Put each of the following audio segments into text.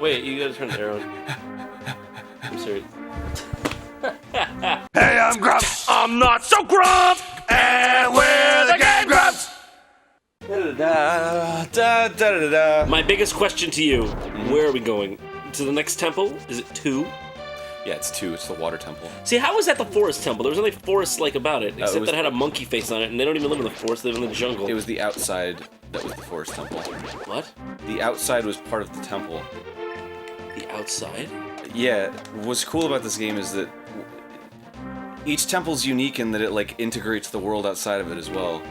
Wait, you gotta turn the arrow on. I'm serious. Hey, I'm Grumps. I'm not so Grump. And we're the Game Grumps. My biggest question to you, where are we going? To the next temple? Is it 2? Yeah, it's 2. It's the water temple. See, how was that the forest temple? There was nothing forest-like about it, except that it had a monkey face on it, and they don't even live in the forest, they live in the jungle. It was the outside that was the forest temple. What? The outside was part of the temple. The outside? Yeah, what's cool about this game is that each temple's unique in that it, like, integrates the world outside of it as well.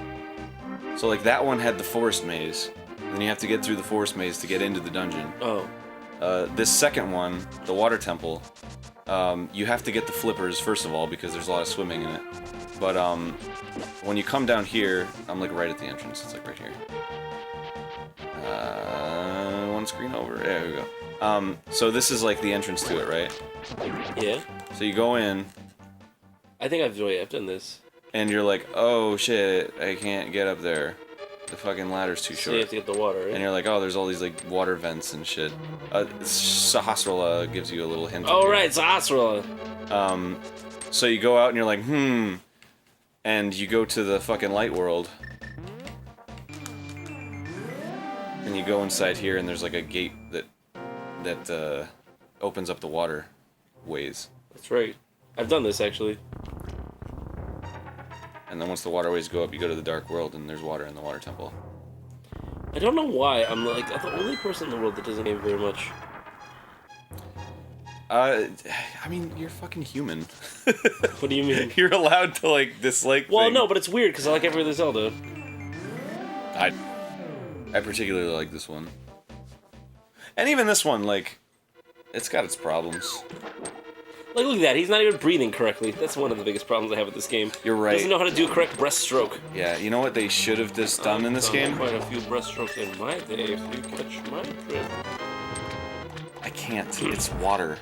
So, like, that one had the forest maze, and then you have to get through the forest maze to get into the dungeon. Oh. This second one, the water temple, you have to get the flippers, first of all, because there's a lot of swimming in it. But, when you come down here, I'm, like, right at the entrance. It's, like, right here. One screen over. There we go. So this is, like, the entrance to it, right? Yeah. So you go in. I think I've done this. And you're like, oh, shit, I can't get up there. The fucking ladder's too short. So you have to get the water, right? And you're like, oh, there's all these, like, water vents and shit. Sahasrara gives you a little hint. Oh, right, Sahasrara. So you go out and you're like, and you go to the fucking light world. And you go inside here and there's, like, a gate that opens up the water ways. That's right. I've done this, actually. And then once the waterways go up, you go to the dark world and there's water in the water temple. I don't know why. I'm like the only person in the world that doesn't game very much. I mean, you're fucking human. What do you mean? You're allowed to, like, dislike Well, things. no, but it's weird because I like every other Zelda. I particularly like this one. And even this one, like, it's got its problems. Like, look at that. He's not even breathing correctly. That's one of the biggest problems I have with this game. You're right. He doesn't know how to do a correct breaststroke. Yeah, you know what they should have just done in this game? Quite a few breaststrokes in my day, if you catch my drift. I can't. It's water.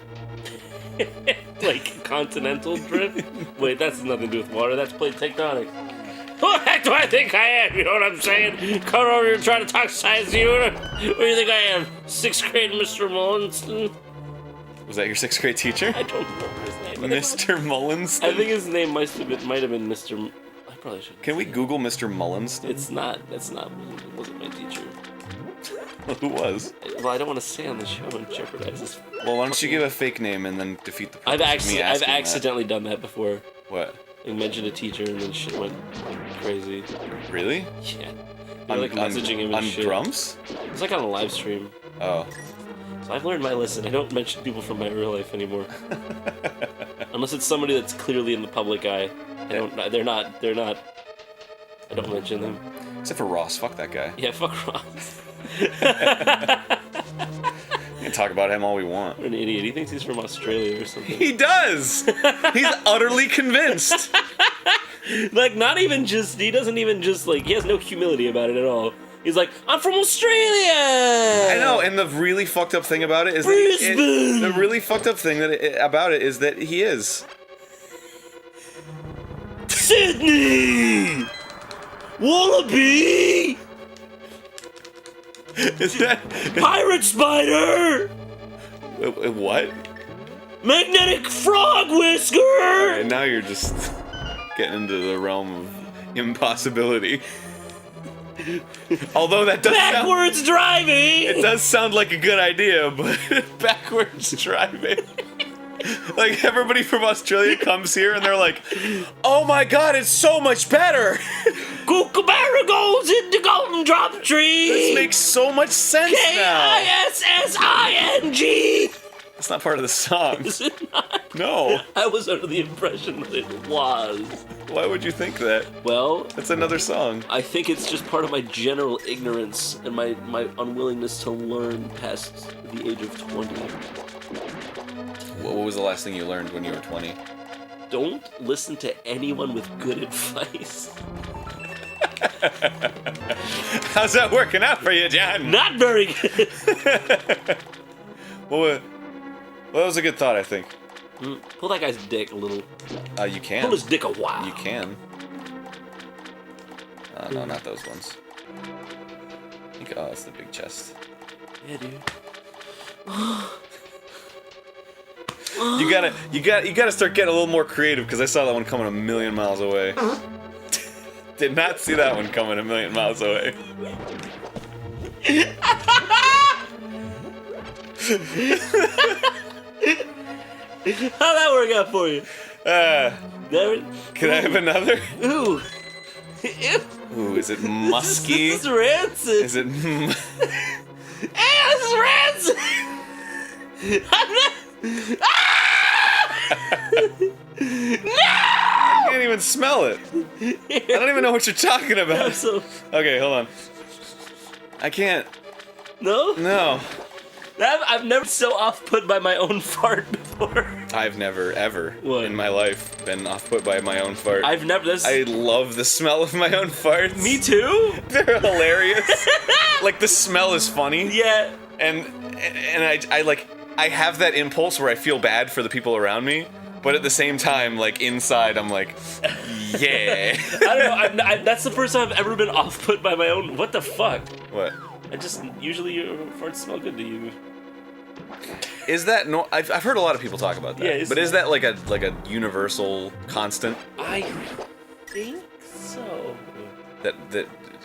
Like continental drift? Wait, that's nothing to do with water. That's plate tectonics. Who the heck do I think I am? You know what I'm saying? Come over here and try to talk science to you. What do you think I am? 6th grade Mr. Mullinston? Was that your 6th grade teacher? I don't remember his name. Mr. Mullinston? I think his name might have been Mr. I probably should. Can we Google Mr. Mullinston? It's not. That's not. It wasn't my teacher. Who was? Well, I don't want to say on the show and jeopardize this. Well, why don't you give a fake name and then defeat the purpose of me I've asking accidentally done that before. What? I mentioned a teacher and then shit went crazy. Really? Yeah. They were, like, messaging him and on shit. Grumps? It's like on a live stream. Oh. So I've learned my lesson. I don't mention people from my real life anymore. Unless it's somebody that's clearly in the public eye. They're not. I don't mention them. Except for Ross. Fuck that guy. Yeah, fuck Ross. We can talk about him all we want. What an idiot. He thinks he's from Australia or something. He does! He's utterly convinced. Like, not even just, he doesn't even just, like, he has no humility about it at all. He's like, I'm from Australia! I know, and the really fucked up thing about it is Brisbane! the really fucked up thing about it is that he is. Sydney! Wallaby! Is that... Pirate spider! What? Magnetic frog whisker! Alright, now you're just getting into the realm of impossibility. Although that does Backwards driving! It does sound like a good idea, but backwards driving. Like, everybody from Australia comes here and they're like, oh my god, it's so much better! Kookaburra goes in the golden drop tree! This makes so much sense now! K-I-S-S-I-N-G! That's not part of the song. Is it not? No. I was under the impression that it was. Why would you think that? Well... That's another song. I think it's just part of my general ignorance and my unwillingness to learn past the age of 20. What was the last thing you learned when you were 20? Don't listen to anyone with good advice. How's that working out for you, John? Not very good. Well, that was a good thought, I think. Pull that guy's dick a little. You can. Pull his dick a while. You can. No, not those ones. I think, oh, that's the big chest. Yeah, dude. You gotta start getting a little more creative because I saw that one coming a million miles away. Did not see that one coming a million miles away. How'd that work out for you? Can I have another? Ooh. Ooh, is it musky? This is rancid. Is it? Hey, this is rancid. I'm not. I can't even smell it. I don't even know what you're talking about. So, Okay, hold on. I can't. no? No. I've never been so off-put by my own fart before. I've never, ever What? in my life been off-put by my own fart. I've never. This. I love the smell of my own farts. Me too. They're hilarious. Like, the smell is funny. Yeah. And I like, I have that impulse where I feel bad for the people around me, but at the same time, like, inside, I'm like, yeah. I don't know. That's the first time I've ever been off-put by my own. What the fuck? What? I just usually your farts smell good to you. Is that no? I've heard a lot of people talk about that. Yeah, but is that like a universal constant? I think so. That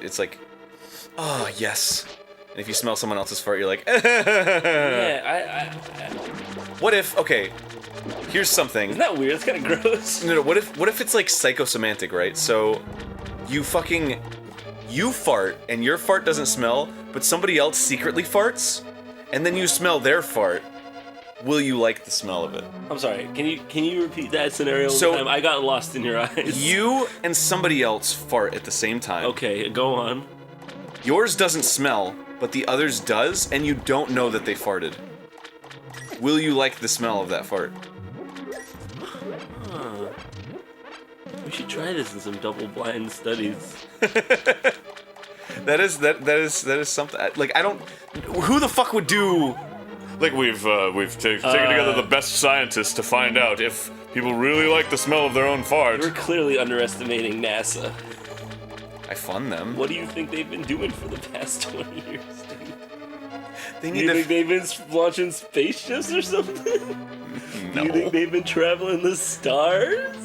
it's like, oh yes. And if you smell someone else's fart, you're like, Yeah, What if? Okay, here's something. Isn't that weird? It's kind of gross. No, what if it's like psychosemantic, right? So, you fart and your fart doesn't smell, but somebody else secretly farts, and then you smell their fart. Will you like the smell of it? I'm sorry. Can you repeat that scenario? So- one time? I got lost in your eyes. You and somebody else fart at the same time. Okay, go on. Yours doesn't smell, but the other's does, and you don't know that they farted. Will you like the smell of that fart? Huh. We should try this in some double-blind studies. That is something. Like, I don't. Who the fuck would do? Like we've taken together the best scientists to find out if people really like the smell of their own fart. We're clearly underestimating NASA. I fund them. What do you think they've been doing for the past 20 years, dude? They Do need you to. think they've been launching spaceships or something? No. Do you think they've been traveling the stars?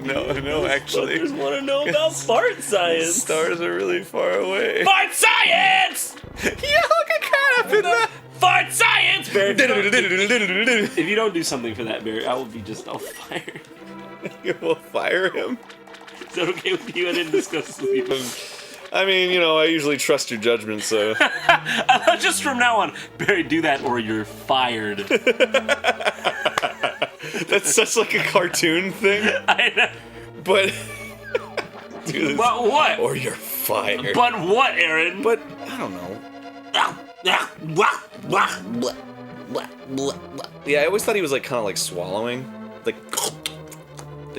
No, actually. Fuckers want to know about fart The science. stars are really far away. Fart science! Yeah, look at crap in that. Fart science, Barry! If you don't do something for that, Barry, I'll fire. You will fire him. Is that okay with you? I didn't discuss this with you. I mean, I usually trust your judgment, so. Just from now on, Barry, do that or you're fired. That's such like a cartoon thing. I know. But. Do this, But what? or you're fired. But what, Aaron? But I don't know. Yeah, I always thought he was like kind of like swallowing, like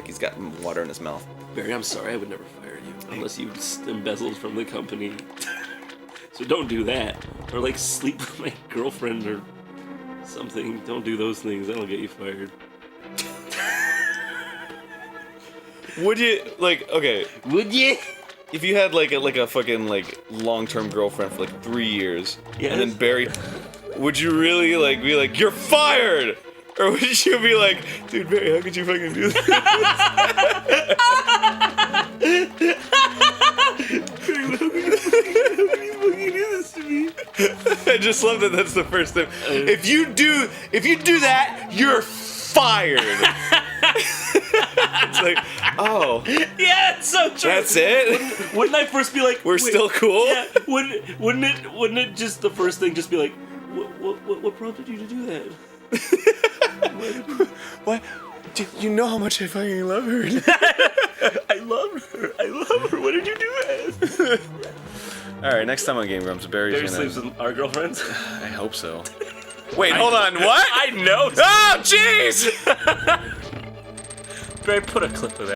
he's got water in his mouth. Barry, I'm sorry, I would never fire you unless you embezzled from the company. So don't do that. Or like sleep with my girlfriend or something. Don't do those things. That'll get you fired. Would you like? Okay, Would you? if you had like a fucking like long-term girlfriend for like 3 years, Yes. and then Barry, would you really like be like, you're fired? Or would you be like, dude, Barry, how could you fucking do that? I just love that that's the first thing. If you do that, you're fired. It's like, oh, Yeah, it's so true. that's it? Wouldn't I first be like, We're wait, still cool? Yeah. Wouldn't it just the first thing just be like, what prompted you to do that? What? Do you know how much I fucking love her? I love her. What did you do that? Alright, next time on Game Grumps, Barry's Barry gonna... sleeps with our girlfriends. I hope so. Wait, hold on, what? I know. Oh, jeez! Barry, put a clip of that.